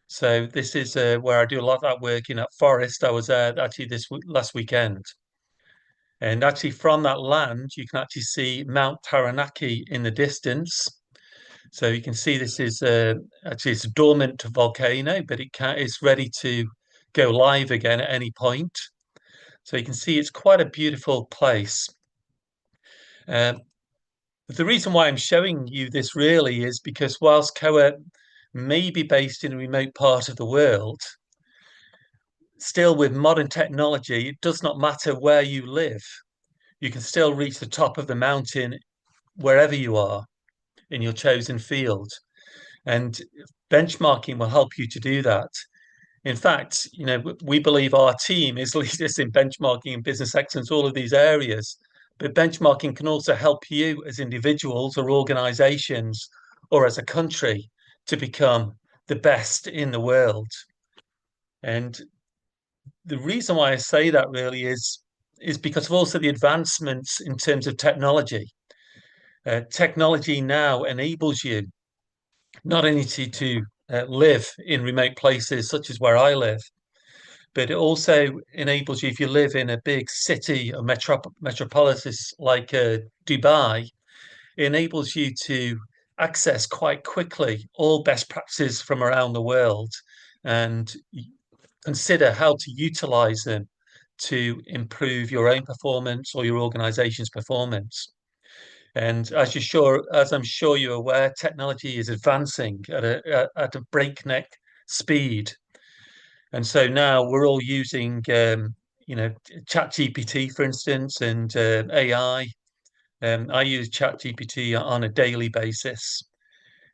So this is where I do a lot of that work in at Forest. I was there actually last weekend. And actually from that land, you can actually see Mount Taranaki in the distance. So you can see this is actually it's a dormant volcano, but it's ready to go live again at any point. So you can see it's quite a beautiful place. Um, the reason why I'm showing you this really is because whilst Koa may be based in a remote part of the world, still with modern technology, it does not matter where you live. You can still reach the top of the mountain wherever you are in your chosen field. And benchmarking will help you to do that. In fact, we believe our team is leaders in benchmarking and business excellence, all of these areas. But benchmarking can also help you as individuals or organizations or as a country to become the best in the world. And the reason why I say that really is because of also the advancements in terms of technology. Technology now enables you not only to live in remote places such as where I live, but it also enables you if you live in a big city or metropolis like Dubai, it enables you to access quite quickly all best practices from around the world and consider how to utilize them to improve your own performance or your organization's performance. And as I'm sure you're aware, technology is advancing at a breakneck speed. And so now we're all using, ChatGPT, for instance, and AI. I use ChatGPT on a daily basis.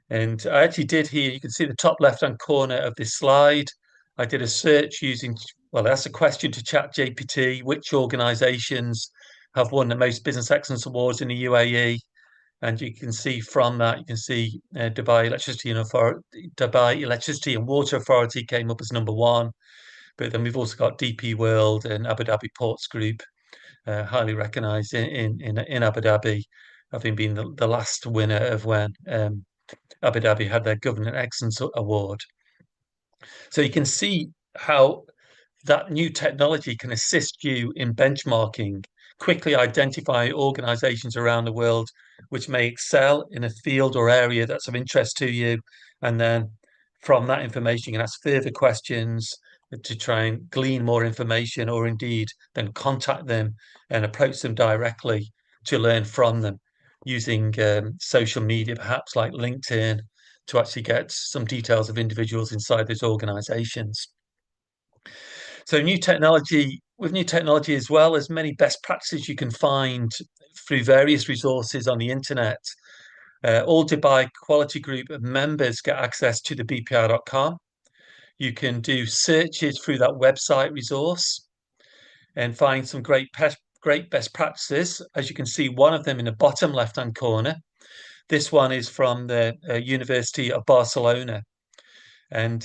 And I actually did here, you can see the top left-hand corner of this slide. I did a search that's a question to ChatGPT, which organizations have won the most business excellence awards in the UAE? And you can see from that, you can see Dubai Electricity and Water Authority came up as number one. But then we've also got DP World and Abu Dhabi Ports Group, highly recognized in Abu Dhabi, having been the last winner of when Abu Dhabi had their Government Excellence Award. So you can see how that new technology can assist you in benchmarking, quickly identify organizations around the world which may excel in a field or area that's of interest to you. And then from that information, you can ask further questions to try and glean more information, or indeed then contact them and approach them directly to learn from them using social media, perhaps like LinkedIn, to actually get some details of individuals inside those organizations. So with new technology as well as many best practices you can find through various resources on the internet. All Dubai Quality Group members get access to the BPR.com. You can do searches through that website resource and find some great best practices. As you can see, one of them in the bottom left-hand corner. This one is from the University of Barcelona. And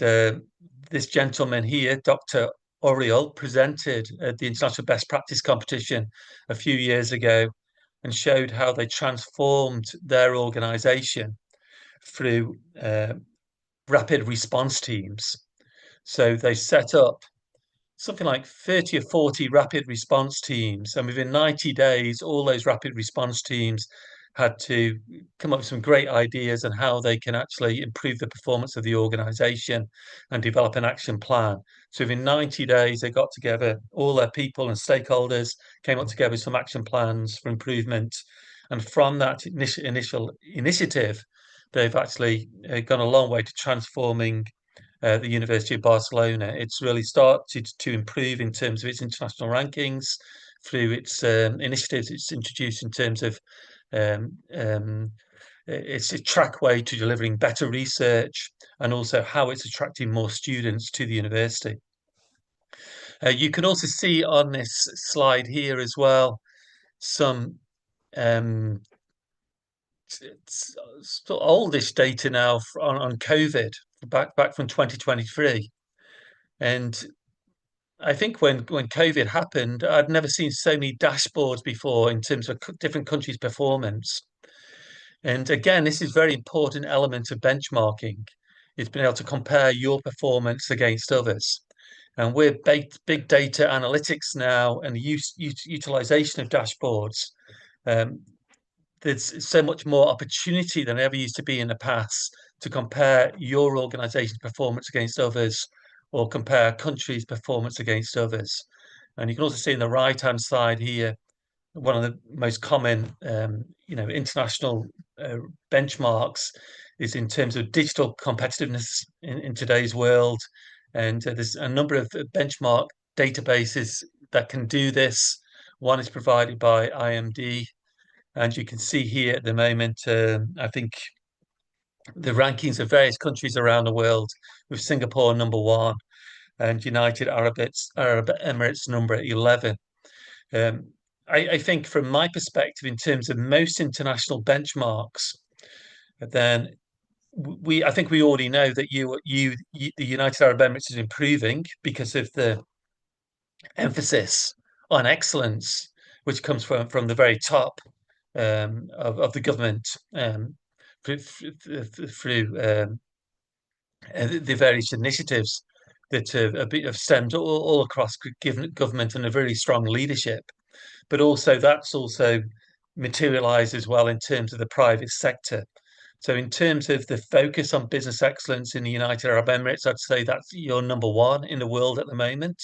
this gentleman here, Dr. Oriol, presented at the International Best Practice Competition a few years ago and showed how they transformed their organization through rapid response teams. So they set up something like 30 or 40 rapid response teams. And within 90 days, all those rapid response teams had to come up with some great ideas on how they can actually improve the performance of the organization and develop an action plan. So within 90 days, they got together, all their people and stakeholders came up together with some action plans for improvement. And from that initial initiative, they've actually gone a long way to transforming the University of Barcelona. It's really started to improve in terms of its international rankings through its initiatives it's introduced in terms of um, um, it's a trackway to delivering better research and also how it's attracting more students to the university. You can also see on this slide here as well some um, oldish data now on COVID back from 2023. And I think when COVID happened, I'd never seen so many dashboards before in terms of different countries' performance. And again, this is a very important element of benchmarking. is being able to compare your performance against others. And with big data analytics now and the utilization of dashboards, um, there's so much more opportunity than ever used to be in the past to compare your organization's performance against others or compare a country's performance against others. And you can also see in the right-hand side here, one of the most common, international benchmarks is in terms of digital competitiveness in today's world. And there's a number of benchmark databases that can do this. One is provided by IMD, and you can see here at the moment, I think the rankings of various countries around the world, with Singapore number one and United Arab Emirates number 11. Um, I think from my perspective, in terms of most international benchmarks, then I think we already know that the United Arab Emirates is improving because of the emphasis on excellence, which comes from the very top of the government through the various initiatives that have stemmed all across government and a very strong leadership. But also that's also materialized as well in terms of the private sector. So in terms of the focus on business excellence in the United Arab Emirates, I'd say that's your number one in the world at the moment,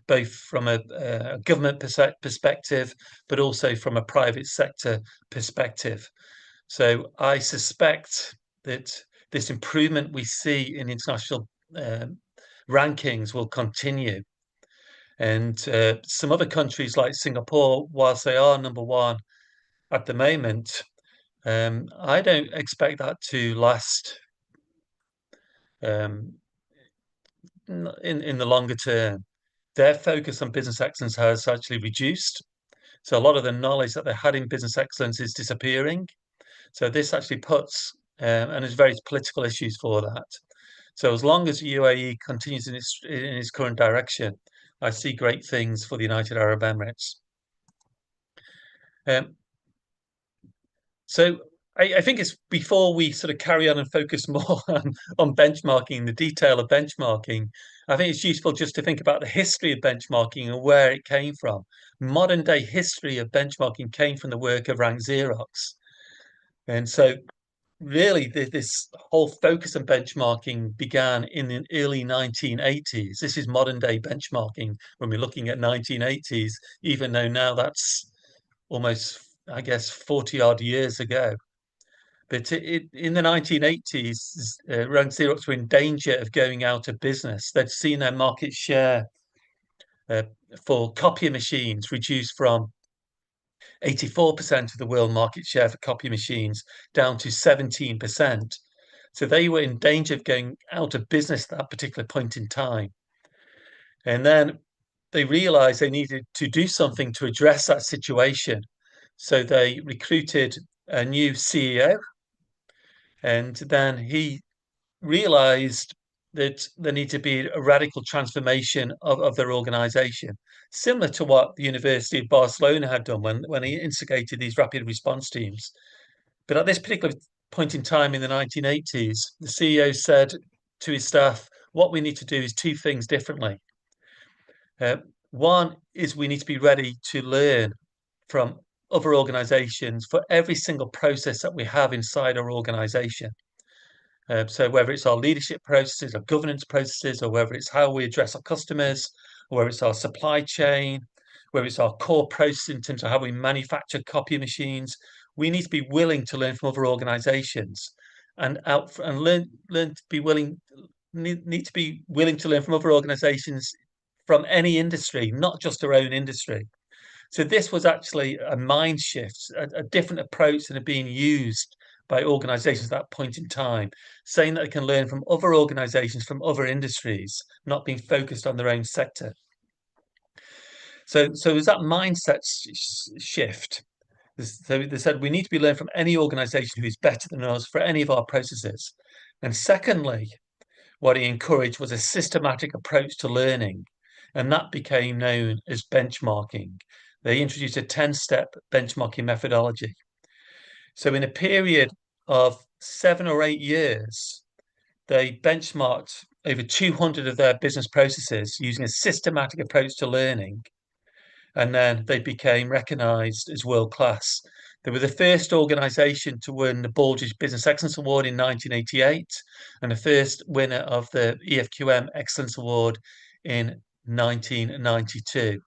both from a government perspective, but also from a private sector perspective. So I suspect that this improvement we see in international rankings will continue. And some other countries like Singapore, whilst they are number one at the moment, I don't expect that to last um, in the longer term. Their focus on business excellence has actually reduced. So a lot of the knowledge that they had in business excellence is disappearing. So this actually puts, and there's various political issues for that. So as long as UAE continues in its current direction, I see great things for the United Arab Emirates. Um, so I think it's before we sort of carry on and focus more on benchmarking, the detail of benchmarking, I think it's useful just to think about the history of benchmarking and where it came from. Modern day history of benchmarking came from the work of Rank Xerox. And so really this whole focus on benchmarking began in the early 1980s. This is modern day benchmarking when we're looking at 1980s, even though now that's almost, I guess, 40 odd years ago. But in the 1980s, Rank Xerox were in danger of going out of business. They'd seen their market share uh, for copier machines reduced from 84% of the world market share for copy machines down to 17%. So they were in danger of going out of business at that particular point in time. And then they realized they needed to do something to address that situation. So they recruited a new CEO, and then he realized that there needed to be a radical transformation of their organization, similar to what the University of Barcelona had done when he instigated these rapid response teams. But at this particular point in time in the 1980s, the CEO said to his staff, what we need to do is two things differently. One is we need to be ready to learn from other organizations for every single process that we have inside our organization. So whether it's our leadership processes, our governance processes, or whether it's how we address our customers, or whether it's our supply chain, whether it's our core process in terms of how we manufacture copy machines, we need to be willing to learn from other organizations and learn to be willing need to be willing to learn from other organizations from any industry, not just our own industry. So this was actually a mind shift, a different approach than had been used by organizations at that point in time, saying that they can learn from other organizations from other industries, not being focused on their own sector. So there's that mindset shift. So they said we need to be learning from any organization who is better than us for any of our processes. And secondly, what he encouraged was a systematic approach to learning, and that became known as benchmarking. They introduced a 10-step benchmarking methodology. So in a period of 7 or 8 years, They benchmarked over 200 of their business processes using a systematic approach to learning, and then they became recognized as world class. They were the first organization to win the Baldrige Business Excellence Award in 1988 and the first winner of the EFQM Excellence Award in 1992.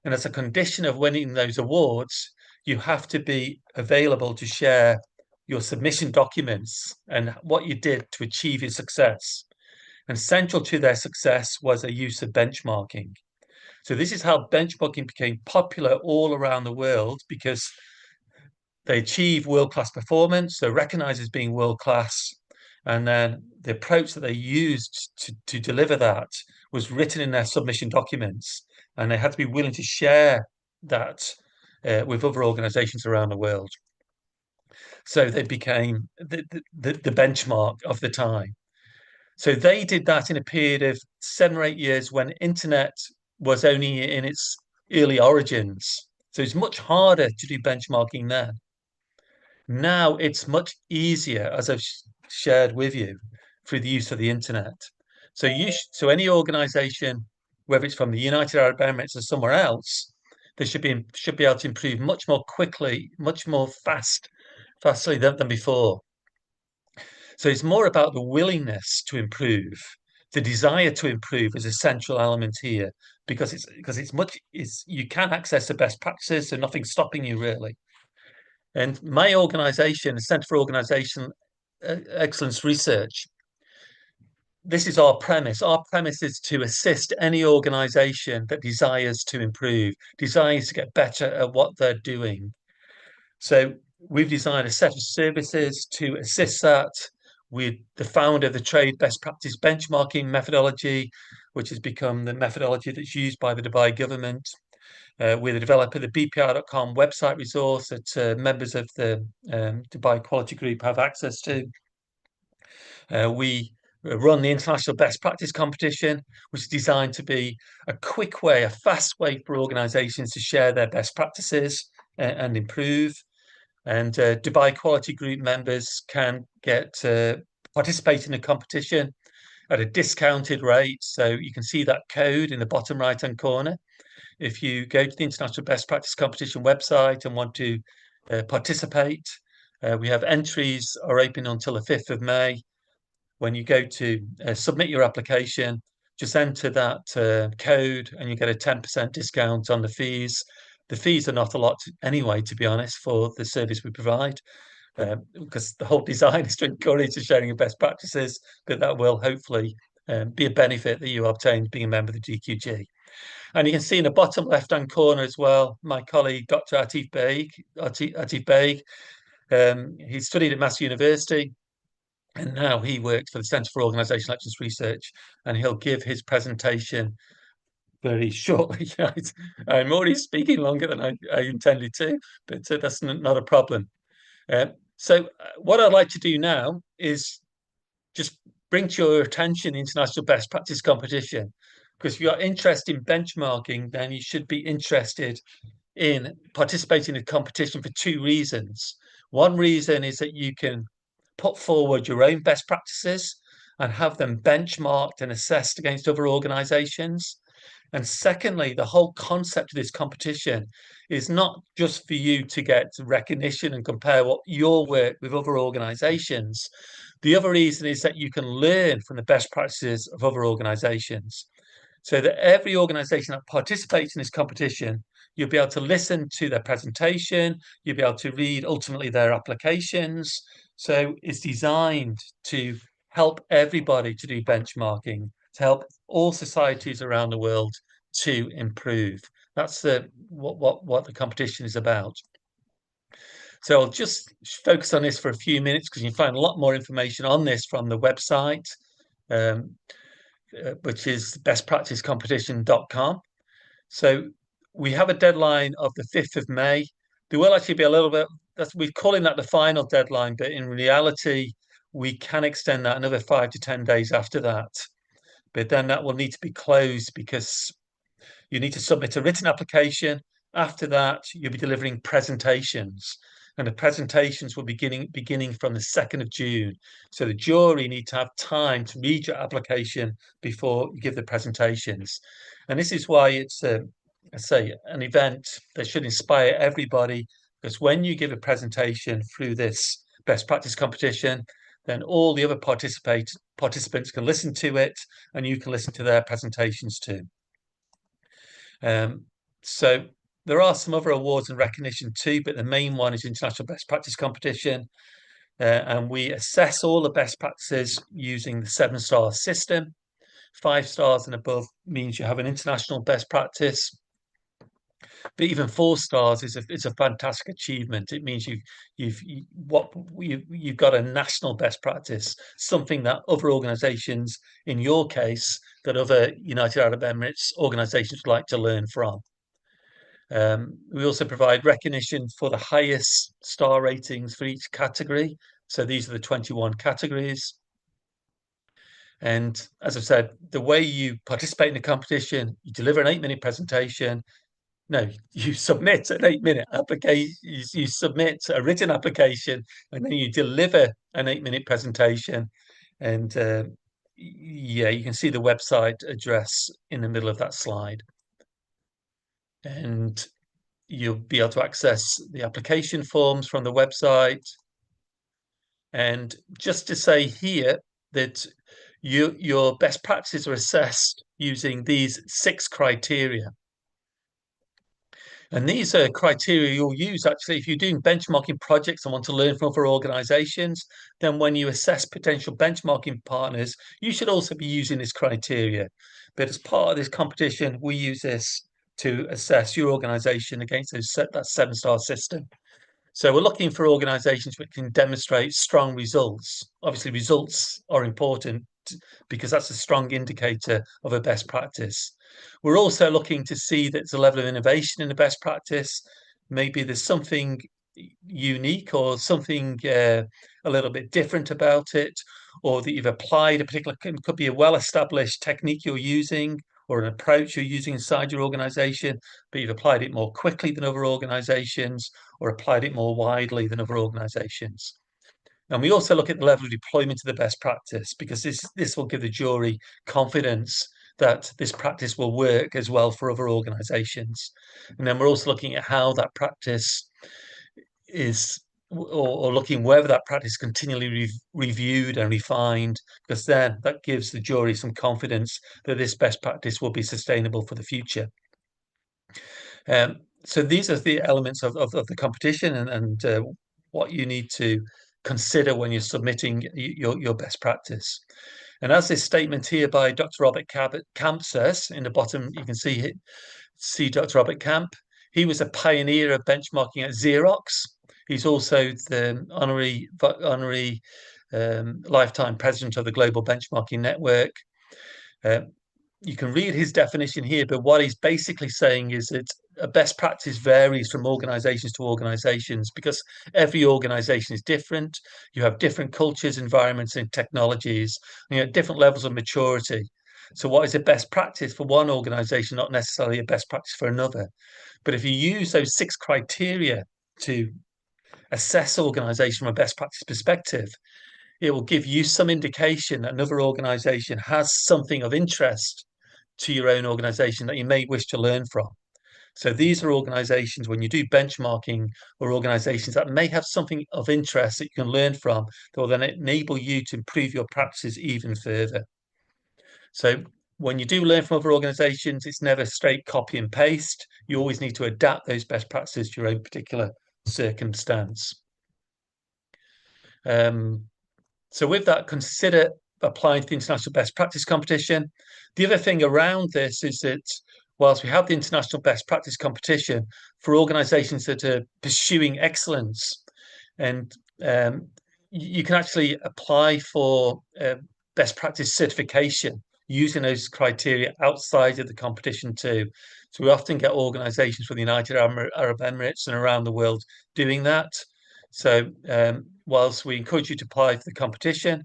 And as a condition of winning those awards, you have to be available to share your submission documents and what you did to achieve your success. And central to their success was a use of benchmarking. So this is how benchmarking became popular all around the world because they achieve world-class performance, they're recognized as being world-class, and then the approach that they used to deliver that was written in their submission documents, and they had to be willing to share that with other organizations around the world. So they became the benchmark of the time. So they did that in a period of 7 or 8 years when internet was only in its early origins. So it's much harder to do benchmarking then. Now it's much easier, as I've shared with you, through the use of the internet. So any organization, whether it's from the United Arab Emirates or somewhere else, they should be able to improve much more quickly, much more fastly than before. So it's more about the willingness to improve. The desire to improve is a central element here because it's you can access the best practices, so nothing's stopping you really. And my organization, the Centre for Organization Excellence Research, this is our premise. Our premise is to assist any organization that desires to improve, desires to get better at what they're doing. So we've designed a set of services to assist that. We're the founder of the Trade Best Practice Benchmarking methodology, which has become the methodology that's used by the Dubai government. We're the developer of the BPR.com website resource that members of the Dubai Quality Group have access to. We run the International Best Practice Competition, which is designed to be a quick way, a fast way for organizations to share their best practices and improve. And Dubai Quality Group members can participate in the competition at a discounted rate. So you can see that code in the bottom right-hand corner. If you go to the International Best Practice Competition website and want to participate, we have entries are open until the 5th of May. When you go to submit your application, just enter that code and you get a 10% discount on the fees. The fees are not a lot anyway, to be honest, for the service we provide, because the whole design is to encourage the sharing of best practices, but that will hopefully be a benefit that you obtain being a member of the DQG. And you can see in the bottom left-hand corner as well, my colleague, Dr. Atif Baig, he studied at Massey University, and now he works for the Centre for Organisational Excellence Research, and he'll give his presentation very shortly. I'm already speaking longer than I intended to, but that's not a problem. So what I'd like to do now is just bring to your attention the International Best Practice Competition, because if you're interested in benchmarking, then you should be interested in participating in the competition for two reasons. One reason is that you can put forward your own best practices and have them benchmarked and assessed against other organizations. And secondly, the whole concept of this competition is not just for you to get recognition and compare what your work with other organizations. The other reason is that you can learn from the best practices of other organizations. So that every organization that participates in this competition, you'll be able to listen to their presentation, you'll be able to read ultimately their applications. So it's designed to help everybody to do benchmarking, to help all societies around the world to improve. That's what the competition is about. So I'll just focus on this for a few minutes because you can find a lot more information on this from the website, which is bestpracticecompetition.com. So we have a deadline of the 5th of May. There will actually be a little bit, we're calling that the final deadline, but in reality, we can extend that another 5 to 10 days after that. But then that will need to be closed because you need to submit a written application. After that, you'll be delivering presentations. and the presentations will be beginning from the 2nd of June. So the jury need to have time to read your application before you give the presentations. And this is why it's, I say, an event that should inspire everybody, because when you give a presentation through this best practice competition, then all the other participants can listen to it, and you can listen to their presentations too. So there are some other awards and recognition too, but the main one is International Best Practice Competition. And we assess all the best practices using the 7-star system. 5 stars and above means you have an international best practice. But even 4 stars is a fantastic achievement. It means you've got a national best practice, something that other organisations, in your case, that other United Arab Emirates organisations would like to learn from. We also provide recognition for the highest star ratings for each category. So these are the 21 categories. And as I've said, the way you participate in the competition, you deliver an 8-minute presentation. No, you submit an 8-minute application, you submit a written application, and then you deliver an 8-minute presentation. And yeah, you can see the website address in the middle of that slide. And you'll be able to access the application forms from the website. And just to say here that your best practices are assessed using these 6 criteria. And these are criteria you'll use actually if you're doing benchmarking projects and want to learn from other organizations. Then when you assess potential benchmarking partners, you should also be using this criteria. But as part of this competition, we use this to assess your organization against that 7-star system. So we're looking for organizations which can demonstrate strong results. Obviously, results are important because that's a strong indicator of a best practice. We're also looking to see that there's a level of innovation in the best practice. Maybe there's something unique or something a little bit different about it, or that you've applied a particular, could be a well-established technique you're using or an approach you're using inside your organization, but you've applied it more quickly than other organizations or applied it more widely than other organizations. And we also look at the level of deployment of the best practice, because this will give the jury confidence that this practice will work as well for other organizations. And then we're also looking at how that practice is, or looking whether that practice is continually reviewed and refined, because then that gives the jury some confidence that this best practice will be sustainable for the future. So these are the elements of the competition and what you need to consider when you're submitting your best practice. And as this statement here by Dr. Robert Camp says, in the bottom, you can see Dr. Robert Camp. He was a pioneer of benchmarking at Xerox. He's also the honorary lifetime president of the Global Benchmarking Network. You can read his definition here, but what he's basically saying is that a best practice varies from organizations to organizations because every organization is different. You have different cultures, environments, and technologies, and you have different levels of maturity. So what is a best practice for one organization, not necessarily a best practice for another. But if you use those 6 criteria to assess organization from a best practice perspective, it will give you some indication that another organization has something of interest to your own organization that you may wish to learn from. So these are organizations, when you do benchmarking, or organizations that may have something of interest that you can learn from, that will then enable you to improve your practices even further. So when you do learn from other organizations, it's never straight copy and paste. You always need to adapt those best practices to your own particular circumstance. So with that, consider applying to the International Best Practice Competition. The other thing around this is that whilst we have the International Best Practice Competition for organizations that are pursuing excellence, and you can actually apply for best practice certification using those criteria outside of the competition too. So we often get organizations from the United Arab Emirates and around the world doing that. So whilst we encourage you to apply for the competition,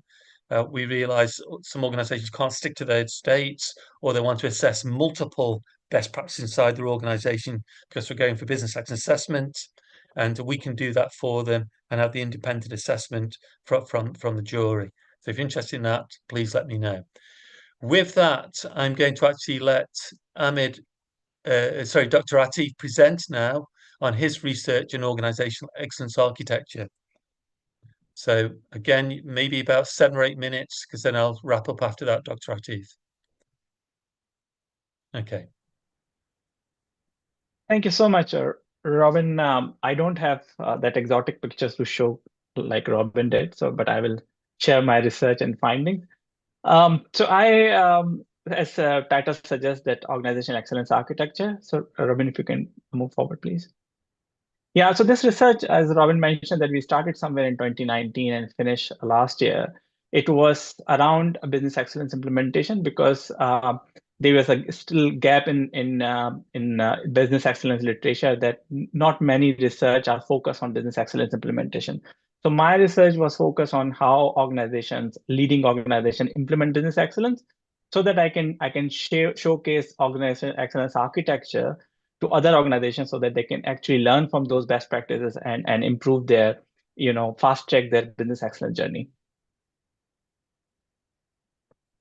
we realize some organizations can't stick to their states, or they want to assess multiple best practices inside their organization because we're going for business excellence assessment. and we can do that for them and have the independent assessment from the jury. So if you're interested in that, please let me know. With that, I'm going to actually let Dr. Atif present now on his research in organizational excellence architecture. So again, maybe about 7 or 8 minutes, because then I'll wrap up after that, Dr. Atif. Okay. Thank you so much, Robin. I don't have that exotic pictures to show like Robin did, but I will share my research and findings. As title suggests, that organization excellence architecture. So, Robin, if you can move forward, please. Yeah, so this research, as Robin mentioned, that we started somewhere in 2019 and finished last year. It was around a business excellence implementation because there was a still gap in business excellence literature that not many research are focused on business excellence implementation. So my research was focused on how leading organizations implement business excellence, so that I can showcase organization excellence architecture to other organizations so that they can actually learn from those best practices and improve their, fast track their business excellence journey.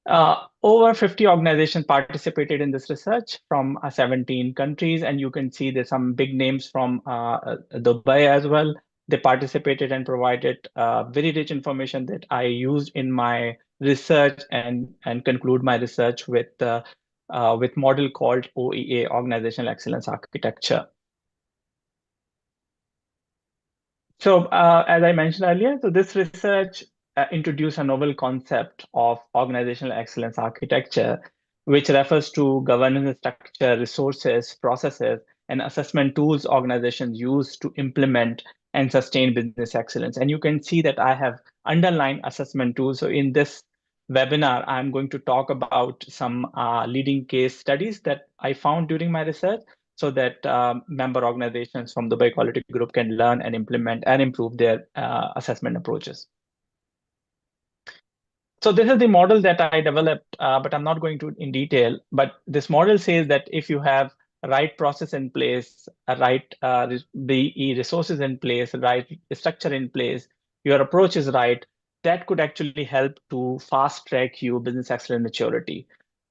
Over 50 organizations participated in this research from 17 countries, and you can see there's some big names from Dubai as well. They participated and provided very rich information that I used in my research and conclude my research with model called OEA, Organizational Excellence Architecture. So as I mentioned earlier, so this research introduced a novel concept of organizational excellence architecture, which refers to governance structure, resources, processes, and assessment tools organizations use to implement and sustain business excellence. And you can see that I have underlined assessment tools. So in this webinar, I'm going to talk about some leading case studies that I found during my research, so that member organizations from the Dubai Quality Group can learn and implement and improve their assessment approaches. So this is the model that I developed, but I'm not going to in detail. But this model says that if you have right process in place, the resources in place, right structure in place, your approach is right, that could actually help to fast track your business excellence maturity.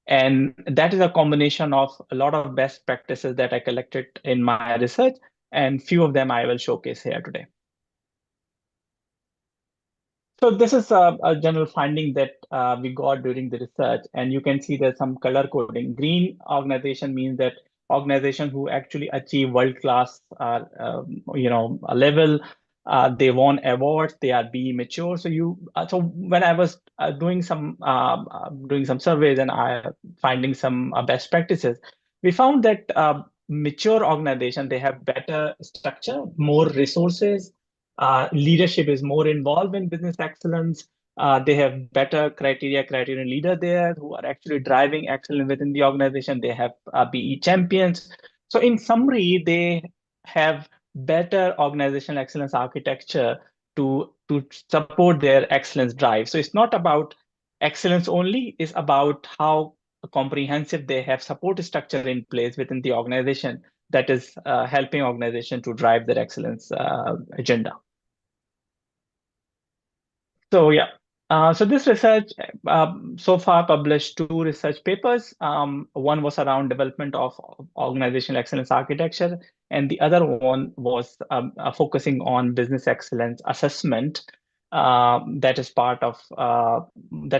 And that is a combination of a lot of best practices that I collected in my research, and few of them I will showcase here today. So this is a general finding that we got during the research, and you can see there's some color coding. Green organization means that organization who actually achieve world-class, level. They won awards. They are be mature. So when I was doing some surveys and finding some best practices, we found that mature organization, they have better structure, more resources. Leadership is more involved in business excellence. They have better criterion leader there who are actually driving excellence within the organization. They have BE champions. So in summary, they have better organizational excellence architecture to support their excellence drive. So it's not about excellence only, it's about how comprehensive they have support structure in place within the organization that is helping organization to drive their excellence agenda. So yeah, so this research so far published 2 research papers. One was around development of organizational excellence architecture, and the other one was focusing on business excellence assessment. That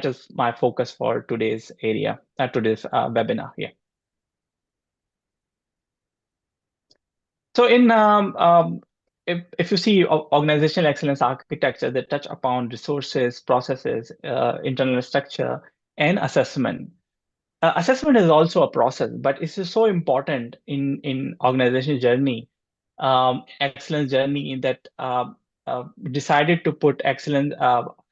is my focus for today's webinar. Yeah. So if you see organizational excellence architecture, they touch upon resources, processes, internal structure, and assessment. Assessment is also a process, but it's so important in organization journey, excellence journey, in that decided to put excellent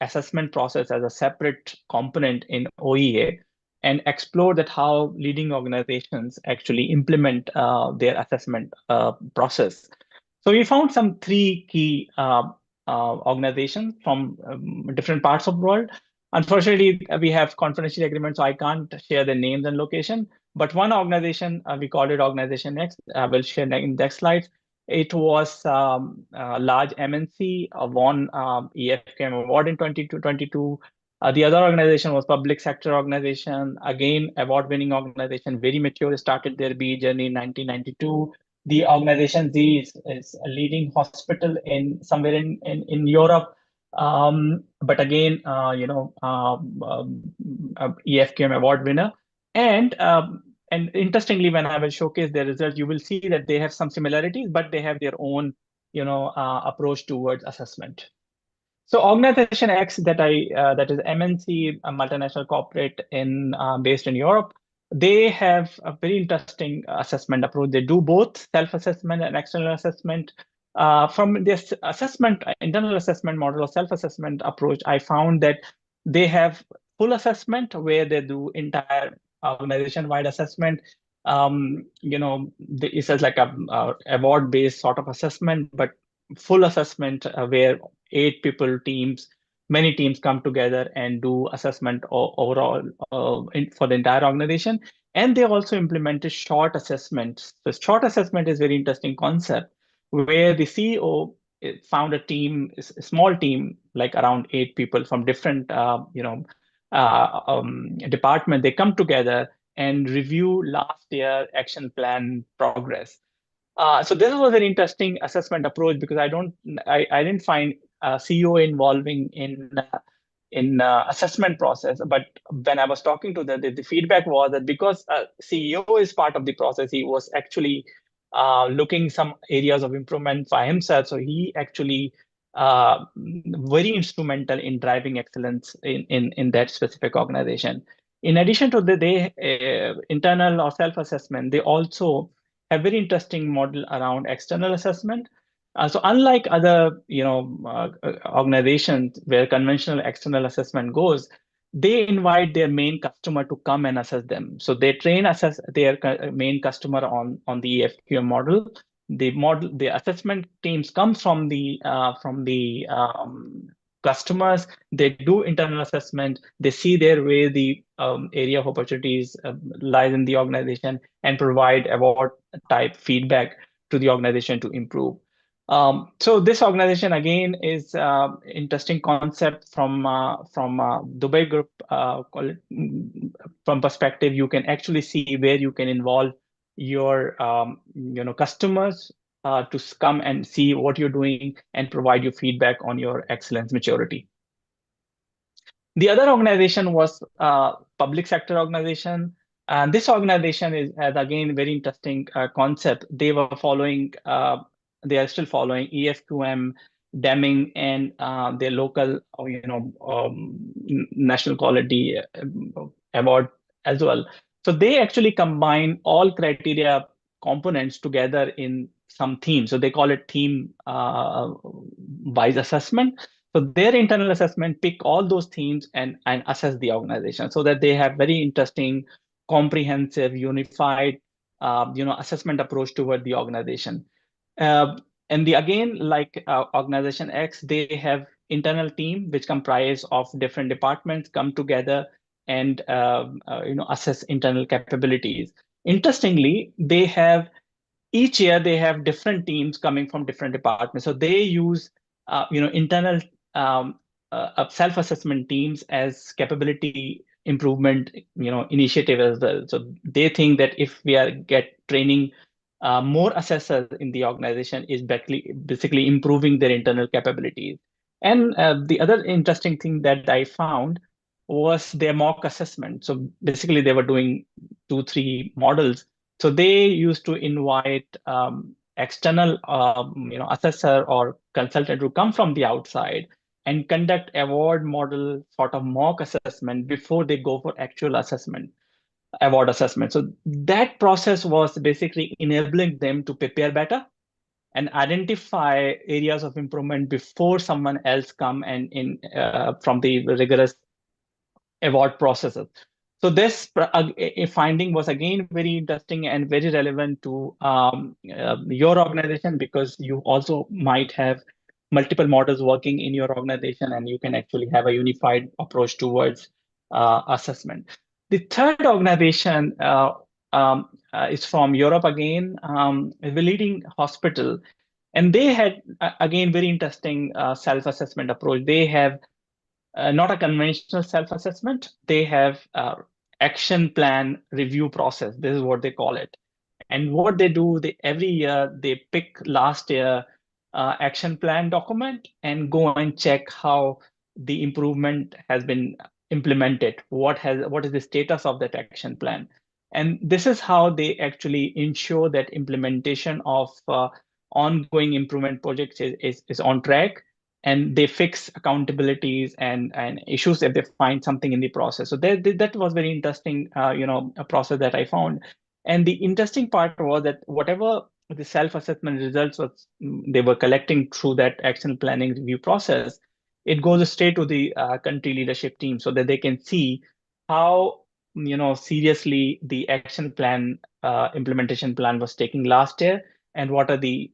assessment process as a separate component in OEA, and explore that how leading organizations actually implement their assessment process. So we found some 3 key organizations from different parts of the world. Unfortunately, we have confidentiality agreements, so I can't share the names and location. But one organization, we call it Organization X, I will share in the next slides. It was a large MNC, won EFQM award in 2022. The other organization was public sector organization, again award-winning organization, very mature, started their B journey in 1992. The organization Z is a leading hospital in somewhere in Europe. But again, EFQM award winner. And and interestingly, when I will showcase their results, you will see that they have some similarities, but they have their own, approach towards assessment. So Organization X, that is MNC, a multinational corporate based in Europe, they have a very interesting assessment approach. They do both self-assessment and external assessment. From this internal assessment model or self-assessment approach, I found that they have full assessment where they do entire organization-wide assessment. It's like a award-based sort of assessment, but full assessment where 8 people teams, many teams come together and do assessment overall for the entire organization. And they also implemented short assessments. So short assessment is very interesting concept where the CEO found a small team, like around 8 people from different, department. They come together and review last year action plan progress. So this was an interesting assessment approach because I didn't find CEO involving in assessment process. But when I was talking to the feedback was that because CEO is part of the process, he was actually looking some areas of improvement by himself. So he actually very instrumental in driving excellence in that specific organization. In addition to the internal or self-assessment, they also have very interesting model around external assessment. So unlike other, organizations where conventional external assessment goes, they invite their main customer to come and assess them. So they assess their main customer on the EFQM model. The assessment teams come from the customers. They do internal assessment. They see where the area of opportunities lies in the organization and provide award type feedback to the organization to improve. So this organization again is interesting concept from Dubai Group. From perspective, you can actually see where you can involve your customers to come and see what you're doing and provide you feedback on your excellence maturity. The other organization was public sector organization. And this organization has again very interesting concept. They are still following EFQM, Deming, and their local, national quality award as well. So they actually combine all criteria components together in some theme. So they call it theme wise assessment. So their internal assessment pick all those themes and assess the organization so that they have very interesting, comprehensive, unified, assessment approach toward the organization. And like Organization X, they have internal team which comprise of different departments come together and assess internal capabilities. Interestingly, each year they have different teams coming from different departments. So they use internal self-assessment teams as capability improvement initiative as well. So they think that if we get training more assessors in the organization is basically improving their internal capabilities. And the other interesting thing that I found was their mock assessment. So basically they were doing 2-3 models. So they used to invite external assessor or consultant to come from the outside and conduct award model sort of mock assessment before they go for actual award assessment. So that process was basically enabling them to prepare better and identify areas of improvement before someone else come and from the rigorous award processes. So this finding was again very interesting and very relevant to your organization because you also might have multiple models working in your organization and you can actually have a unified approach towards assessment. The third organization is from Europe again, a leading hospital, and they had again very interesting self-assessment approach. They have not a conventional self-assessment. They have action plan review process. This is what they call it. And what they do, they every year they pick last year action plan document and go and check how the improvement has been implemented. What is the status of that action plan? And this is how they actually ensure that implementation of ongoing improvement projects is on track, and they fix accountabilities and issues if they find something in the process. So that was very interesting, a process that I found. And the interesting part was that whatever the self-assessment results was they were collecting through that action planning review process, it goes straight to the country leadership team so that they can see how seriously the action plan implementation plan was taking last year, and what are the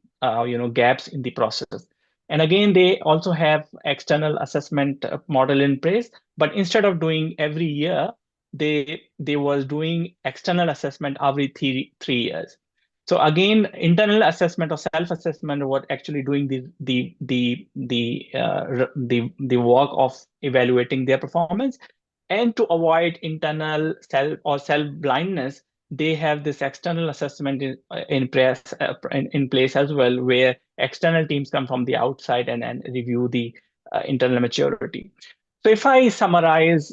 gaps in the process. And again, they also have external assessment model in place, but instead of doing every year, they was doing external assessment every 3 years. So again, internal assessment or self-assessment were actually doing the work of evaluating their performance. And to avoid internal self blindness, they have this external assessment in place as well, where external teams come from the outside and review the internal maturity. So if I summarize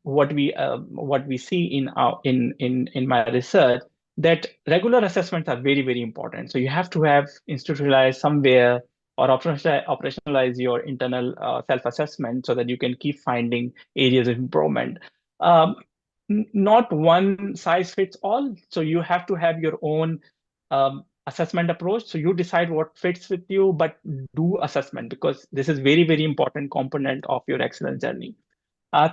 what we see in my research, that regular assessments are very, very important. So you have to have institutionalized somewhere or operationalize your internal self-assessment so that you can keep finding areas of improvement. Um, Not one size fits all. So you have to have your own assessment approach. So you decide what fits with you, but do assessment, because this is very, very important component of your excellence journey.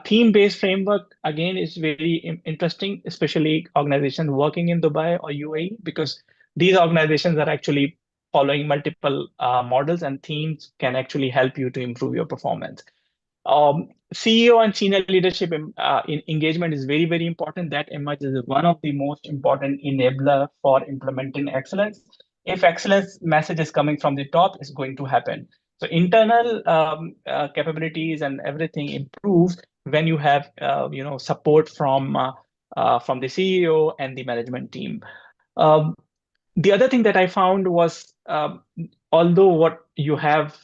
Theme-based framework, again, is very interesting, especially organizations working in Dubai or UAE, because these organizations are actually following multiple models, and themes can actually help you to improve your performance. CEO and senior leadership in engagement is very, very important. That emerges as one of the most important enabler for implementing excellence. If excellence message is coming from the top, it's going to happen. So internal capabilities and everything improves when you have support from the CEO and the management team. Um, the other thing that I found was, although what you have,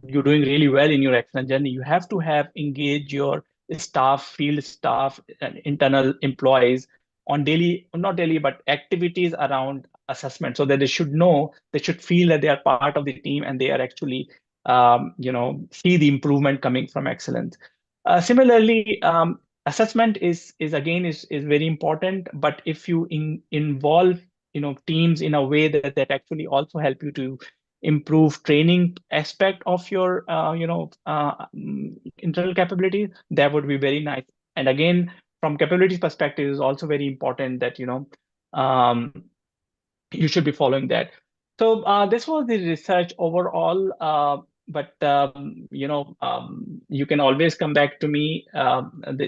you're doing really well in your excellence journey, you have to have engage your staff, field staff, and internal employees on daily, not daily, but activities around assessment, so that they should know, they should feel that they are part of the team and they are actually, see the improvement coming from excellence. Similarly, assessment is again is very important, but if you involve teams in a way that actually also help you to improve training aspect of your internal capabilities, that would be very nice. And again, from capabilities perspective, is also very important that um, you should be following that. So this was the research overall, but you can always come back to me.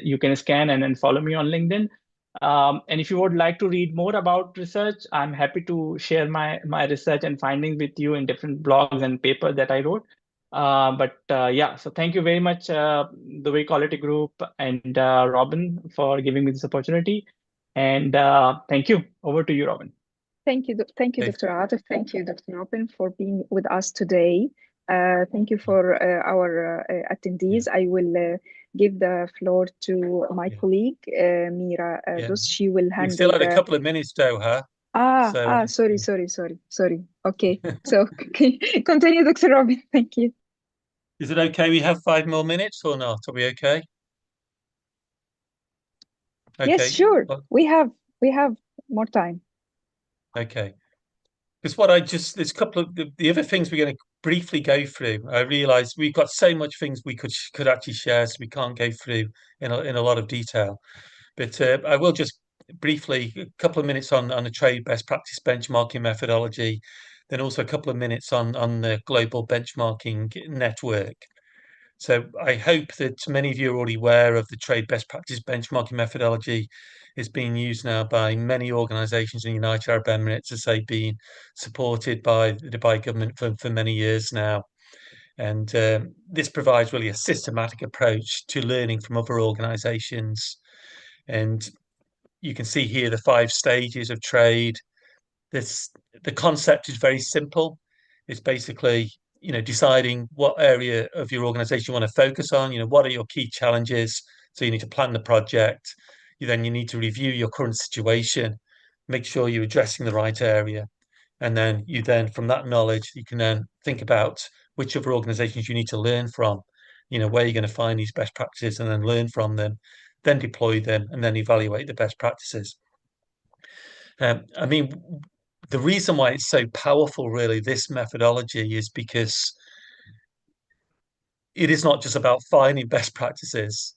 You can scan and then follow me on LinkedIn. And if you would like to read more about research, I'm happy to share my research and findings with you in different blogs and papers that I wrote. Yeah, so thank you very much, the Way Quality Group and Robin, for giving me this opportunity. And thank you. Over to you, Robin. Thank you, Okay. Dr. Atif. Thank you, Dr. Robin, for being with us today. Thank you for our attendees. I will give the floor to my Yeah. colleague, Mira Yeah. Dus. She will We handle still had a the... couple of minutes though, huh? So Sorry. Okay, so continue, Dr. Robin. Thank you. is it okay we have 5 more minutes or not? Are we okay? Yes, Okay. sure. Well, We have more time. okay. Because there's a couple of the other things we're going to briefly go through. I realize we've got so much things we could actually share, so we can't go through in a lot of detail. But I will just briefly, a couple of minutes on the trade best practice benchmarking methodology, then also a couple of minutes on the global benchmarking network. So I hope that many of you are already aware of the trade best practice benchmarking methodology. is being used now by many organisations in the United Arab Emirates, as they've been supported by the Dubai government for many years now. And this provides really a systematic approach to learning from other organisations. And you can see here the 5 stages of trade. The concept is very simple. It's basically, deciding what area of your organization you want to focus on. What are your key challenges? So you need to plan the project. You need to review your current situation, make sure you're addressing the right area. And then from that knowledge, you can then think about which other organizations you need to learn from, where you're going to find these best practices and then learn from them, then deploy them, and then evaluate the best practices. I mean, the reason why it's so powerful, really, this methodology, is because it is not just about finding best practices.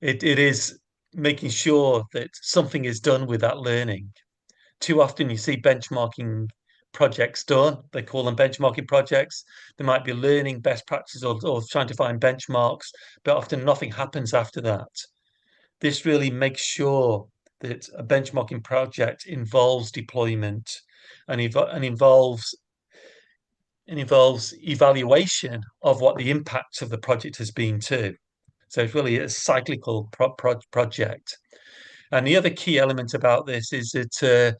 It is making sure that something is done with that learning. Too often you see benchmarking projects done. They call them benchmarking projects. They might be learning best practices or trying to find benchmarks, but often nothing happens after that. This really makes sure that a benchmarking project involves deployment and involves evaluation of what the impact of the project has been too. So it's really a cyclical project. And the other key element about this is that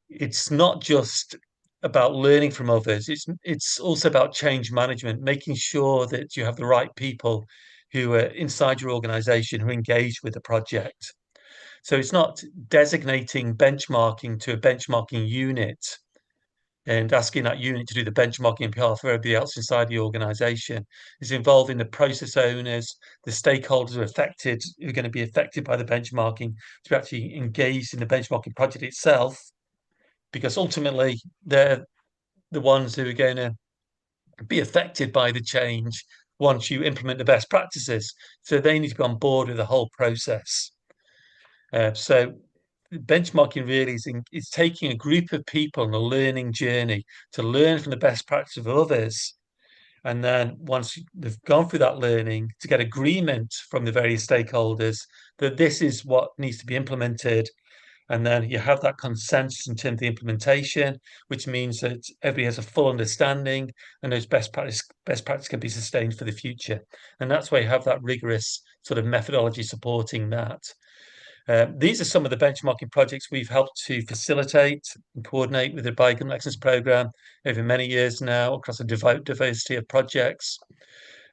it's not just about learning from others. It's also about change management, making sure that you have the right people who are inside your organization who are engaged with the project. So it's not designating benchmarking to a benchmarking unit and asking that unit to do the benchmarking on behalf of everybody else inside the organization. It's involving the process owners, the stakeholders who are going to be affected by the benchmarking, to be actually engaged in the benchmarking project itself, because ultimately they're the ones who are going to be affected by the change once you implement the best practices. So they need to be on board with the whole process. So benchmarking really is taking a group of people on a learning journey to learn from the best practice of others. And then once they've gone through that learning, to get agreement from the various stakeholders that this is what needs to be implemented. And then you have that consensus in terms of the implementation, which means that everybody has a full understanding and those best practice can be sustained for the future. And that's why you have that rigorous sort of methodology supporting that. These are some of the benchmarking projects we've helped to facilitate and coordinate with the Dubai Government Excellence Programme over many years now across a diversity of projects.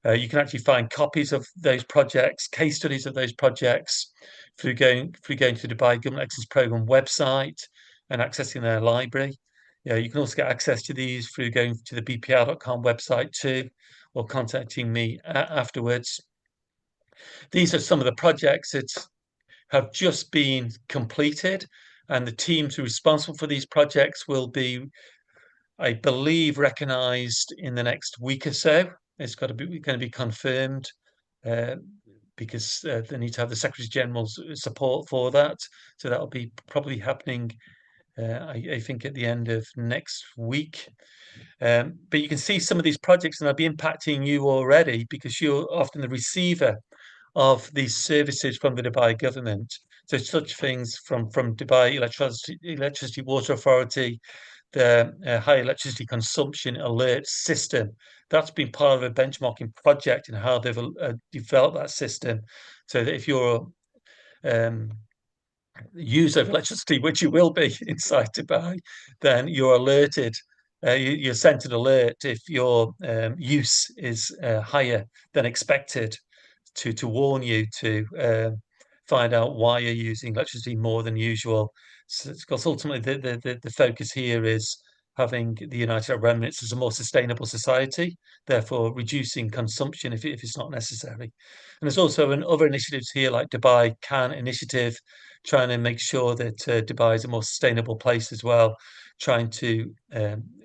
You can actually find copies of those projects, case studies of those projects through going to the Dubai Government Excellence Programme website and accessing their library. You can also get access to these through going to the bpr.com website too, or contacting me afterwards. These are some of the projects that have just been completed, and the teams who are responsible for these projects will be, I believe, recognised in the next week or so. It's going to be confirmed because they need to have the Secretary General's support for that. So that'll be probably happening, I think, at the end of next week. But you can see some of these projects, and they'll be impacting you already because you're often the receiver of these services from the Dubai government. So such things from Dubai Electricity Water Authority, the high electricity consumption alert system. That's been part of a benchmarking project and how they've developed that system, so that if you're user of electricity, which you will be inside Dubai, then you're alerted. You're sent an alert if your use is higher than expected, to warn you to find out why you're using electricity more than usual. So, because ultimately the focus here is having the United Arab Emirates as a more sustainable society, therefore reducing consumption if it's not necessary. And there's also other initiatives here like Dubai Can initiative, trying to make sure that Dubai is a more sustainable place as well, trying to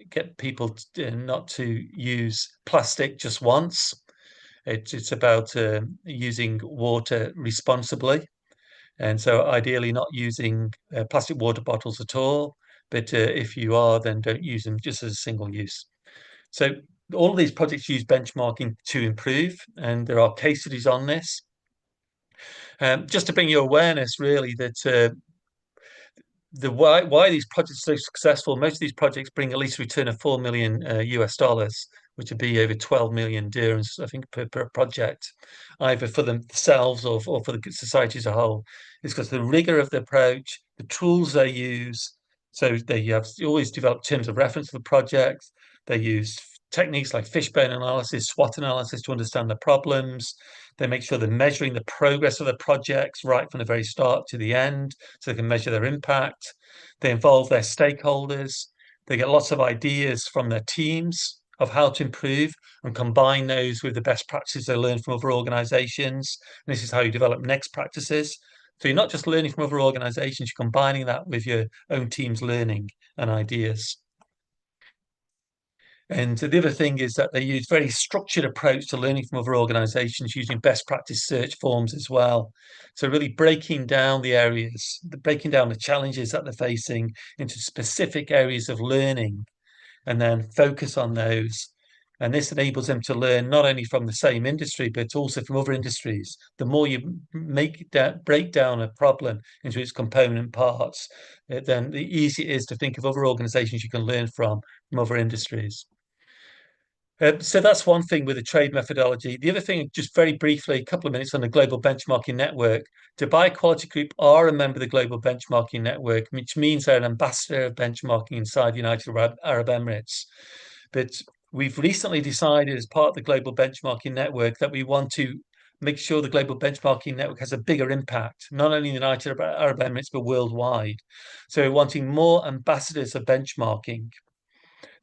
get people not to use plastic just once. It's about using water responsibly. And so ideally not using plastic water bottles at all. But if you are, then don't use them just as a single use. So all of these projects use benchmarking to improve, and there are case studies on this. Just to bring you awareness, really, that why these projects are so successful. Most of these projects bring at least a return of 4 million US dollars, which would be over 12 million dirhams, I think, per project, either for themselves or for the society as a whole. It's because the rigor of the approach, the tools they use. So they have always developed terms of reference for the projects. They use techniques like fishbone analysis, SWOT analysis to understand the problems. They make sure they're measuring the progress of the projects right from the very start to the end, so they can measure their impact. They involve their stakeholders. They get lots of ideas from their teams of how to improve and combine those with the best practices they learn from other organizations. And this is how you develop next practices. So you're not just learning from other organizations, you're combining that with your own team's learning and ideas. And the other thing is that they use very structured approach to learning from other organizations using best practice search forms as well. So really breaking down the areas, breaking down the challenges that they're facing into specific areas of learning and then focus on those. And this enables them to learn not only from the same industry, but also from other industries. The more you break down a problem into its component parts, then the easier it is to think of other organizations you can learn from other industries. So that's one thing with the trade methodology. The other thing, just very briefly, a couple of minutes on the Global Benchmarking Network. Dubai Quality Group are a member of the Global Benchmarking Network, which means they're an ambassador of benchmarking inside the United Arab Emirates. But we've recently decided as part of the Global Benchmarking Network that we want to make sure the Global Benchmarking Network has a bigger impact, not only in the United Arab Emirates, but worldwide. So we're wanting more ambassadors of benchmarking.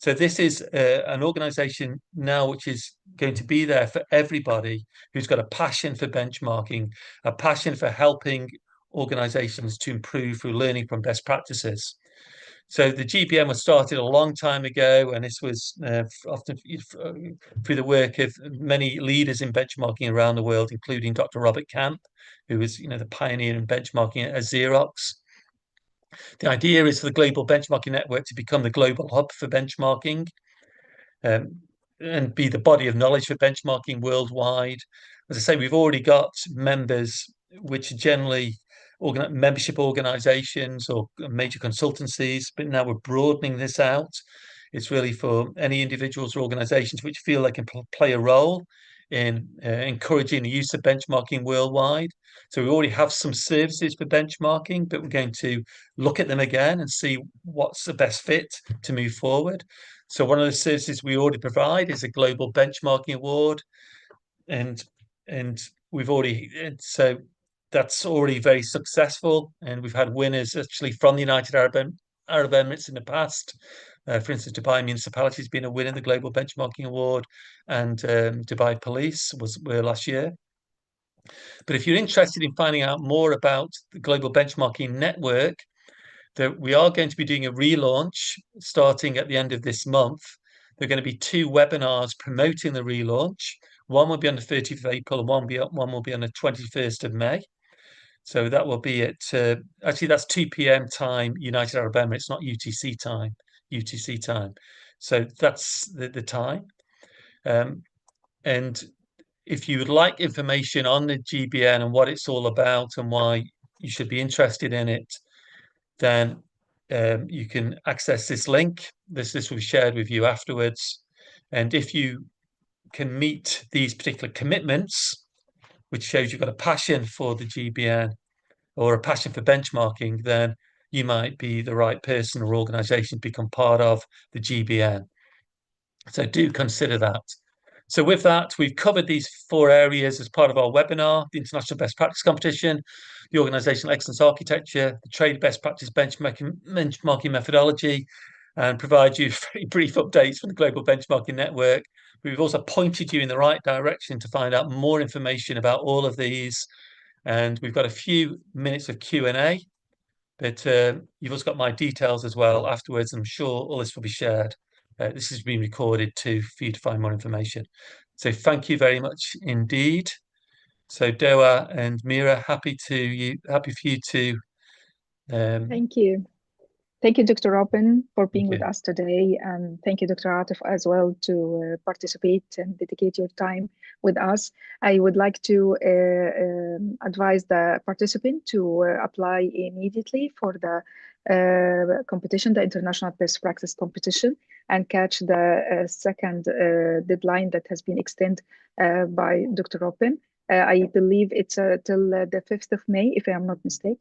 So this is an organization now which is going to be there for everybody who's got a passion for benchmarking, a passion for helping organizations to improve through learning from best practices. So the GBN was started a long time ago, and this was often through the work of many leaders in benchmarking around the world, including Dr. Robert Camp, who was, the pioneer in benchmarking at Xerox. The idea is for the Global Benchmarking Network to become the global hub for benchmarking and be the body of knowledge for benchmarking worldwide. As I say, we've already got members which are generally membership organizations or major consultancies, but now we're broadening this out. It's really for any individuals or organizations which feel they can play a role in encouraging the use of benchmarking worldwide. So we already have some services for benchmarking, but we're going to look at them again and see what's the best fit to move forward. So one of the services we already provide is a Global Benchmarking Award, and we've already so that's already very successful, and we've had winners actually from the United Arab Emirates in the past. For instance, Dubai Municipality has been a winner in the Global Benchmarking Award, and Dubai Police were last year. But if you're interested in finding out more about the Global Benchmarking Network, that we are going to be doing a relaunch starting at the end of this month. There are going to be 2 webinars promoting the relaunch. One will be on the 30th of April and one will be on the 21st of May. So that will be at, actually that's 2 p.m. time, United Arab Emirates, not UTC time. So that's the time. And if you would like information on the GBN and what it's all about and why you should be interested in it, then you can access this link. This will be shared with you afterwards. And if you can meet these particular commitments, which shows you've got a passion for the GBN or a passion for benchmarking, then you might be the right person or organization to become part of the GBN. So do consider that. So with that, we've covered these 4 areas as part of our webinar: the International Best Practice Competition, the Organizational Excellence Architecture, the Trade Best Practice benchmarking methodology, and provide you very brief updates from the Global Benchmarking Network. We've also pointed you in the right direction to find out more information about all of these. And we've got a few minutes of Q&A, but you've also got my details as well afterwards. I'm sure all this will be shared. This has been recorded too for you to find more information. So thank you very much indeed. So Doa and Mira, happy for you to. Thank you. Thank you, Dr. Robin, for being Thank with you. us today. And thank you, Dr. Atif, as well, to participate and dedicate your time with us. I would like to advise the participant to apply immediately for the competition, the International Best Practice Competition, and catch the second deadline that has been extended by Dr. Robin. I believe it's till the 5th of May, if I am not mistaken.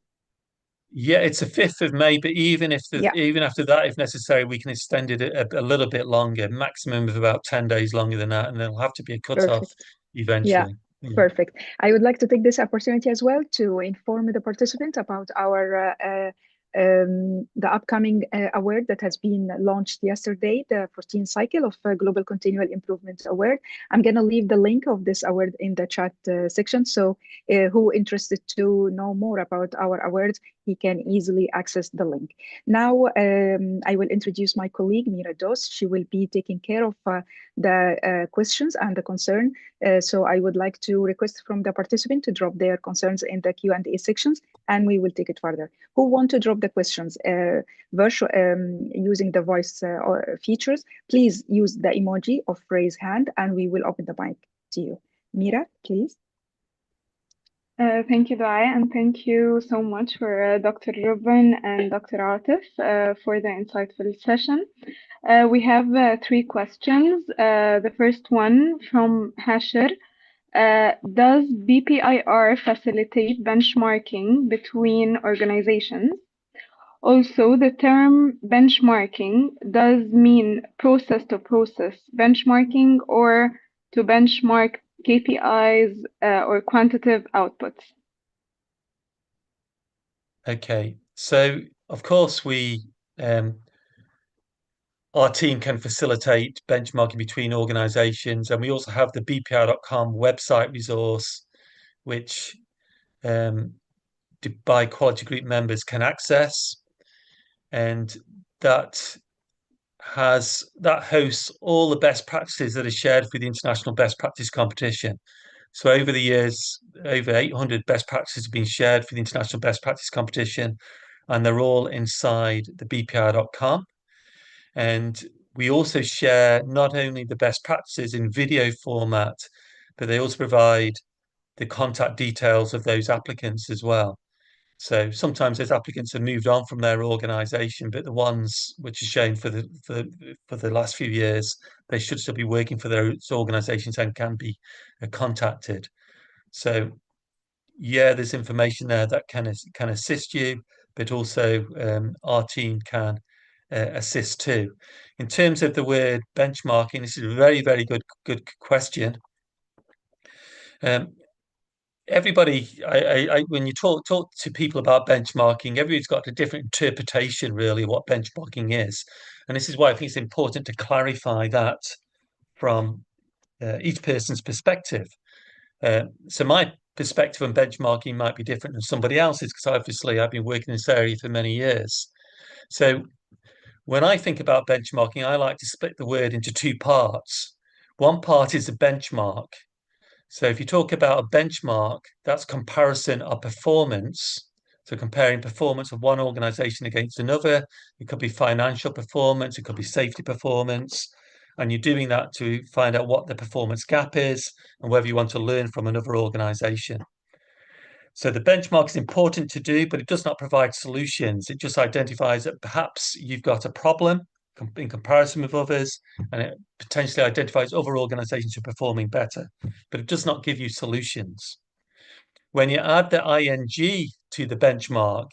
Yeah, it's the 5th of May, but even if Yeah, even after that, if necessary, we can extend it a little bit longer, maximum of about 10 days longer than that, and there'll have to be a cut-off perfect. Yeah, eventually. Yeah. perfect. I would like to take this opportunity as well to inform the participant about our the upcoming award that has been launched yesterday, the 14th cycle of Global Continual Improvement Award. I'm going to leave the link of this award in the chat section. So who interested to know more about our awards, he can easily access the link. Now, I will introduce my colleague, Mira Dos. She will be taking care of the questions and the concern. So I would like to request from the participant to drop their concerns in the Q&A sections, and we will take it further. Who want to drop the questions using the voice features? Please use the emoji of raise hand, and we will open the mic to you. Mira, please. Thank you, Dua, and thank you so much for Dr. Ruben and Dr. Atif for the insightful session. We have 3 questions. The first one from Hashir. Does BPIR facilitate benchmarking between organizations? Also, the term benchmarking does mean process-to-process benchmarking or to benchmark KPIs or quantitative outputs. Okay, so of course our team can facilitate benchmarking between organizations, and we also have the bpr.com website resource, which Dubai Quality Group members can access, and that hosts all the best practices that are shared for the International Best Practice Competition. So over the years, over 800 best practices have been shared for the International Best Practice Competition, and they're all inside the bpr.com. And we also share not only the best practices in video format, but they also provide the contact details of those applicants as well. So sometimes those applicants have moved on from their organization, but the ones which are shown for the last few years, they should still be working for those organizations and can be contacted. So yeah, there's information there that can assist you, but also our team can assist too. In terms of the word benchmarking, this is a very, very good question. Everybody, when you talk to people about benchmarking, everybody's got a different interpretation, really, of what benchmarking is, and this is why I think it's important to clarify that from each person's perspective. So my perspective on benchmarking might be different than somebody else's, because obviously I've been working in this area for many years. So when I think about benchmarking, I like to split the word into 2 parts. One part is a benchmark. So if you talk about a benchmark, that's comparison of performance. So comparing performance of one organization against another. It could be financial performance, it could be safety performance. And you're doing that to find out what the performance gap is and whether you want to learn from another organization. So the benchmark is important to do, but it does not provide solutions. It just identifies that perhaps you've got a problem in comparison with others, and it potentially identifies other organizations who are performing better, but it does not give you solutions. When you add the ing to the benchmark,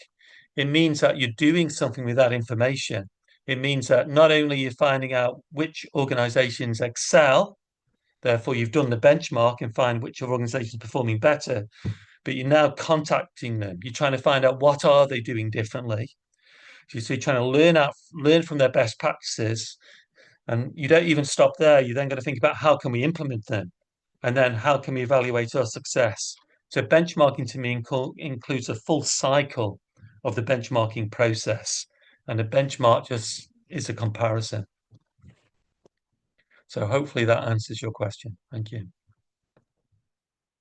it means that you're doing something with that information. It means that not only you're finding out which organizations excel, therefore you've done the benchmark and find which organizations are performing better, but you're now contacting them. You're trying to find out what are they doing differently. So you're trying to learn from their best practices, and you don't even stop there. You then got to think about how can we implement them, and then how can we evaluate our success. So benchmarking to me includes a full cycle of the benchmarking process, and a benchmark just is a comparison. So hopefully that answers your question. Thank you.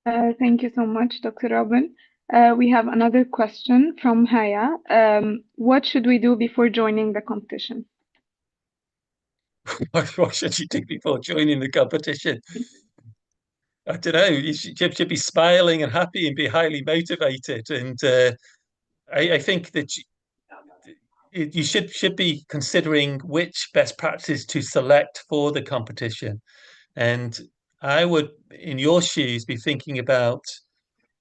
Thank you so much, Dr. Robin. We have another question from Haya. What should we do before joining the competition? What should you do before joining the competition? I don't know. You should be smiling and happy and be highly motivated. And I think that you should be considering which best practices to select for the competition. And I would, in your shoes, be thinking about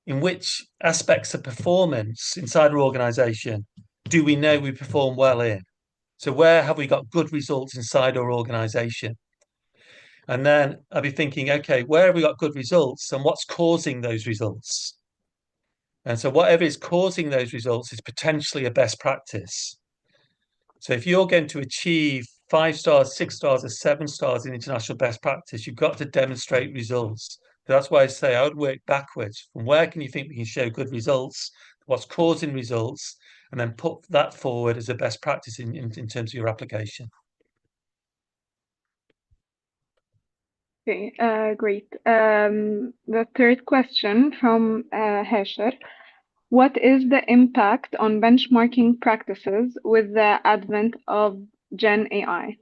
in which aspects of performance inside our organization do we know we perform well in? So where have we got good results inside our organization? And then I'll be thinking, okay, where have we got good results and what's causing those results? And so whatever is causing those results is potentially a best practice. So if you're going to achieve 5 stars, 6 stars, or 7 stars in international best practice, you've got to demonstrate results. That's why I say I would work backwards. From where can you think we can show good results? What's causing results? And then put that forward as a best practice in terms of your application. Okay, great. The third question from Hesher. What is the impact on benchmarking practices with the advent of Gen AI?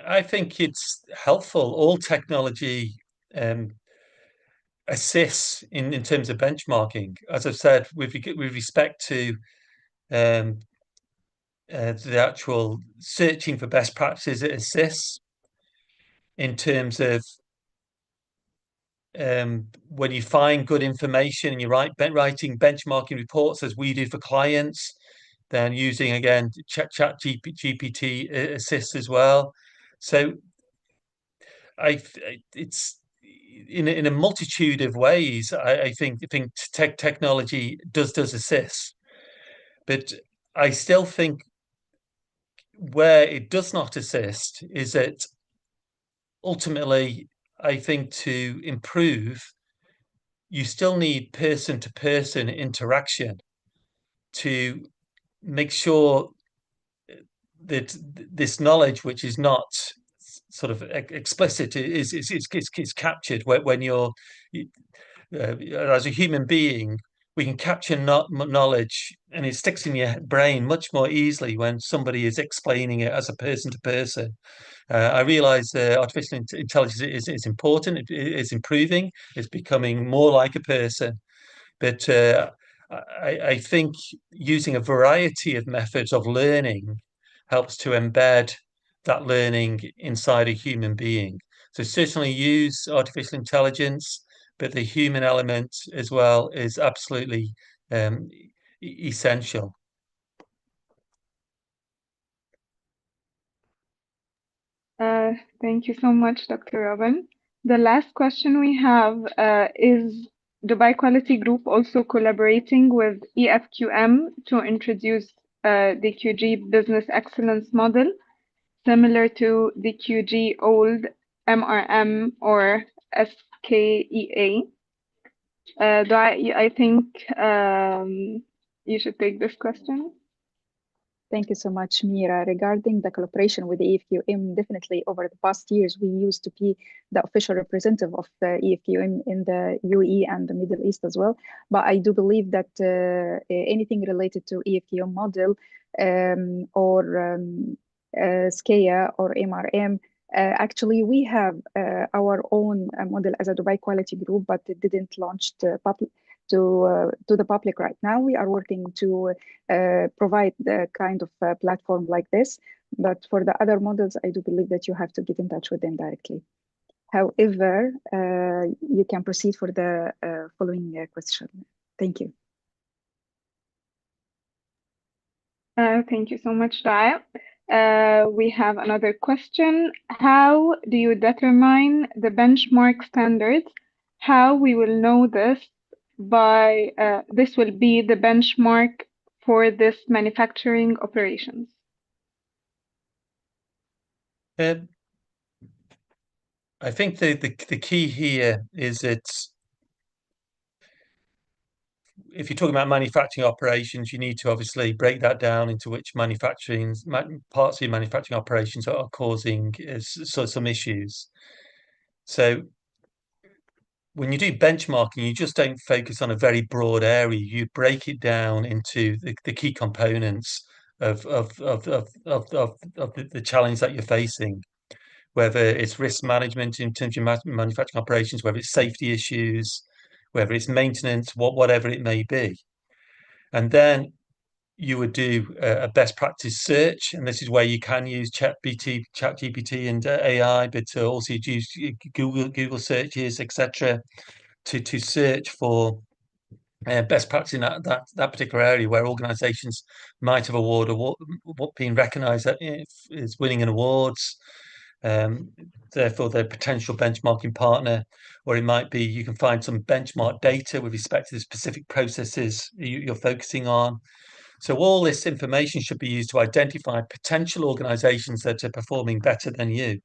I think it's helpful. All technology assists in terms of benchmarking. As I've said, with respect to the actual searching for best practices, it assists in terms of when you find good information and you're writing benchmarking reports as we do for clients, then using again chat GPT assists as well. So it's in a multitude of ways. I think technology does assist, but I still think where it does not assist is that ultimately, I think to improve, you still need person-to-person interaction to make sure that this knowledge, which is not sort of explicit, is captured when you're as a human being. We can capture knowledge and it sticks in your brain much more easily when somebody is explaining it as a person to person. I realize artificial intelligence is important. It is improving. It's becoming more like a person. But I think using a variety of methods of learning helps to embed that learning inside a human being. So certainly use artificial intelligence, but the human element as well is absolutely essential. Thank you so much, Dr. Robin. The last question we have is Dubai Quality Group also collaborating with EFQM to introduce the QG Business Excellence Model, similar to the QG old MRM or SKEA? I think you should take this question. Thank you so much, Mira. Regarding the collaboration with the EFQM, definitely over the past years, we used to be the official representative of the EFQM in the UAE and the Middle East as well. But I do believe that anything related to EFQM model or SKEA or MRM, actually, we have our own model as a Dubai Quality Group, but it didn't launch to the public right now. We are working to provide the kind of platform like this. But for the other models, I do believe that you have to get in touch with them directly. However, you can proceed for the following question. Thank you. Thank you so much, Daya. We have another question. How do you determine the benchmark standards? How we will know this by this will be the benchmark for this manufacturing operations? I think the key here is that if you're talking about manufacturing operations, you need to obviously break that down into which parts of your manufacturing operations are causing some issues. So when you do benchmarking, you just don't focus on a very broad area. You break it down into the key components of the challenge that you're facing, whether it's risk management in terms of manufacturing operations, whether it's safety issues, whether it's maintenance, whatever it may be. And then you would do a best practice search, and this is where you can use ChatGPT and AI, but also use Google searches, etc., to search for best practice in that particular area where organisations might have been recognised as winning an awards. Therefore, their potential benchmarking partner, or it might be you can find some benchmark data with respect to the specific processes you're focusing on. So all this information should be used to identify potential organisations that are performing better than you.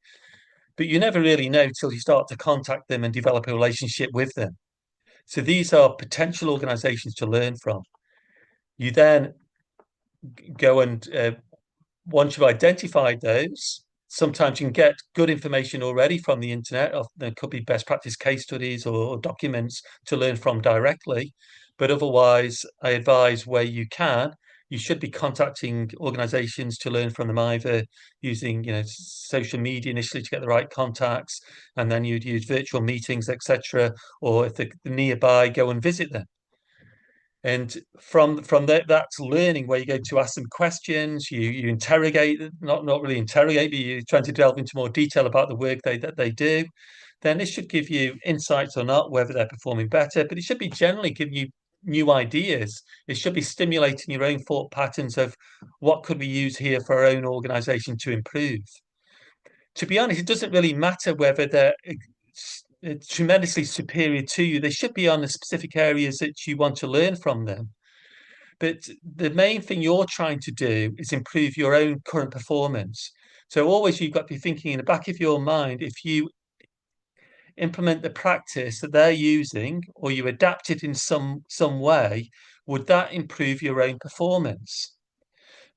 But you never really know till you start to contact them and develop a relationship with them. So these are potential organisations to learn from. You then go and once you've identified those, sometimes you can get good information already from the internet. There could be best practice case studies or documents to learn from directly. But otherwise, I advise where you can, you should be contacting organizations to learn from them, either using social media initially to get the right contacts, and then you'd use virtual meetings, etc. Or if they're nearby, go and visit them. And from that's learning, where you go to ask them questions, you interrogate, not really interrogate, but you're trying to delve into more detail about the work that they do. Then this should give you insights or not, whether they're performing better, but it should be generally giving you new ideas. It should be stimulating your own thought patterns of what could we use here for our own organization to improve. To be honest, it doesn't really matter whether they're tremendously superior to you. They should be on the specific areas that you want to learn from them. But the main thing you're trying to do is improve your own current performance. So always you've got to be thinking in the back of your mind, if you implement the practice that they're using, or you adapt it in some way, would that improve your own performance?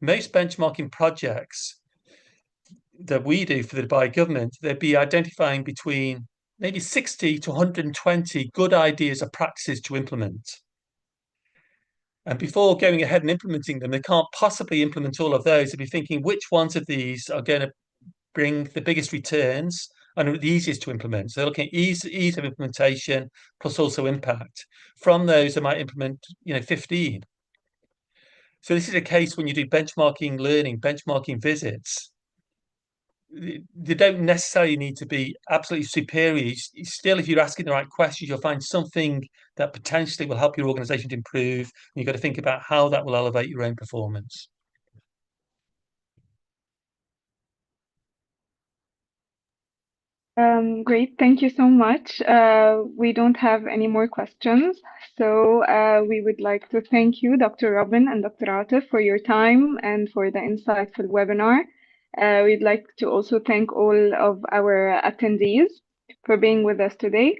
Most benchmarking projects that we do for the Dubai government, they'd be identifying between maybe 60 to 120 good ideas or practices to implement. And before going ahead and implementing them, they can't possibly implement all of those. They'd be thinking which ones of these are going to bring the biggest returns and are the easiest to implement. So they're looking at ease of implementation plus also impact. From those, they might implement 15. So this is a case when you do benchmarking learning, benchmarking visits. They don't necessarily need to be absolutely superior. Still, if you're asking the right questions, you'll find something that potentially will help your organization to improve. And you've got to think about how that will elevate your own performance. Great, thank you so much. We don't have any more questions, so we would like to thank you, Dr. Robin and Dr. Atif, for your time and for the insightful webinar. We'd like to also thank all of our attendees for being with us today.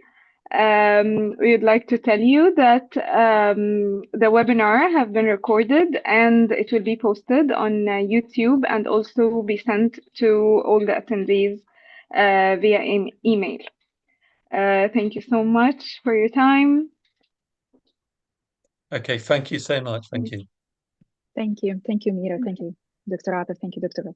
We would like to tell you that the webinar have been recorded and it will be posted on YouTube and also be sent to all the attendees via email. Thank you so much for your time. Okay, thank you so much. Thank you. Thank you. Thank you, Mira. Thank you, Dr. Atif. Thank you, Dr. Rob.